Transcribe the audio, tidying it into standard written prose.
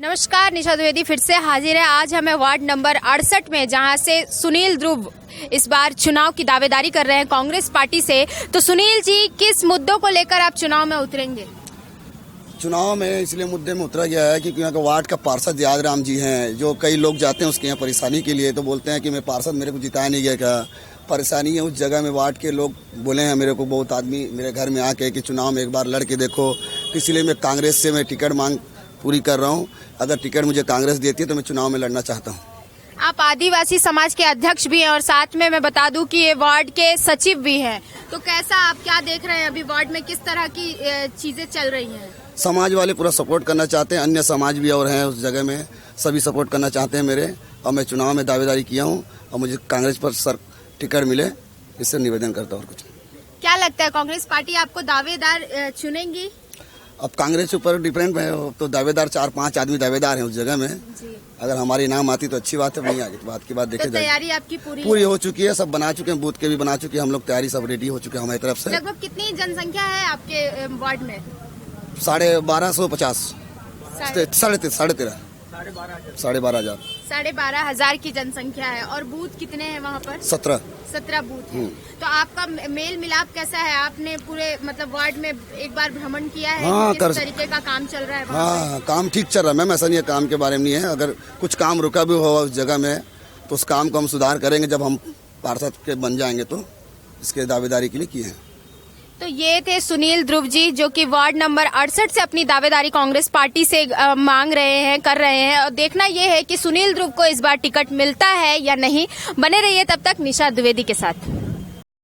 नमस्कार, निशा द्विवेदी फिर से हाजिर है। आज हमें वार्ड नंबर 68 में, जहां से सुनील ध्रुव इस बार चुनाव की दावेदारी कर रहे हैं कांग्रेस पार्टी से। तो सुनील जी, किस मुद्दों को लेकर आप चुनाव में उतरेंगे? चुनाव में इसलिए मुद्दे में उतरा गया है क्योंकि यहाँ का वार्ड का पार्षद याद राम जी हैं, जो कई लोग जाते हैं उसके यहाँ परेशानी के लिए, तो बोलते हैं कि मैं पार्षद मेरे को जिताया नहीं गया। क्या परेशानी है उस जगह में? वार्ड के लोग बोले हैं मेरे को, बहुत आदमी मेरे घर में आके कि चुनाव में एक बार लड़ के देखो, इसलिए मैं कांग्रेस से मैं टिकट मांग पूरी कर रहा हूँ। अगर टिकट मुझे कांग्रेस देती है तो मैं चुनाव में लड़ना चाहता हूँ। आप आदिवासी समाज के अध्यक्ष भी हैं और साथ में मैं बता दूं कि ये वार्ड के सचिव भी हैं। तो कैसा, आप क्या देख रहे हैं अभी वार्ड में, किस तरह की चीजें चल रही हैं? समाज वाले पूरा सपोर्ट करना चाहते हैं, अन्य समाज भी और हैं उस जगह में, सभी सपोर्ट करना चाहते हैं मेरे। और मैं चुनाव में दावेदारी किया हूँ और मुझे कांग्रेस पर सर टिकट मिले, इससे निवेदन करता हूँ। और कुछ क्या लगता है, कांग्रेस पार्टी आपको दावेदार चुनेंगी? अब कांग्रेस के ऊपर डिपेंड है, तो दावेदार 4-5 आदमी दावेदार हैं उस जगह में जी। अगर हमारी नाम आती तो अच्छी बात है, नहीं आगे तो बात की बात देखे तो तैयारी आपकी पूरी हो चुकी है, सब बना चुके हैं, बूथ के भी बना चुके हैं हम लोग, तैयारी सब रेडी हो चुके हैं हमारी तरफ से। लगभग कितनी जनसंख्या है आपके वार्ड में? 1250 12,500 12,500 12,500 की जनसंख्या है। और बूथ कितने हैं वहाँ पर? 17 बूथ हैं। तो आपका मेल मिलाप कैसा है? आपने पूरे मतलब वार्ड में एक बार भ्रमण किया है? हाँ, किस तरीके का काम चल रहा है वहाँ हाँ, काम ठीक चल रहा है मैम, ऐसा नहीं है काम के बारे में नहीं है। अगर कुछ काम रुका भी हो उस जगह में तो उस काम को हम सुधार करेंगे जब हम पार्षद के बन जाएंगे, तो इसके दावेदारी के लिए किए हैं। तो ये थे सुनील ध्रुव जी, जो कि वार्ड नंबर 68 से अपनी दावेदारी कांग्रेस पार्टी से मांग रहे हैं, कर रहे हैं। और देखना ये है कि सुनील ध्रुव को इस बार टिकट मिलता है या नहीं। बने रहिए तब तक निशा द्विवेदी के साथ।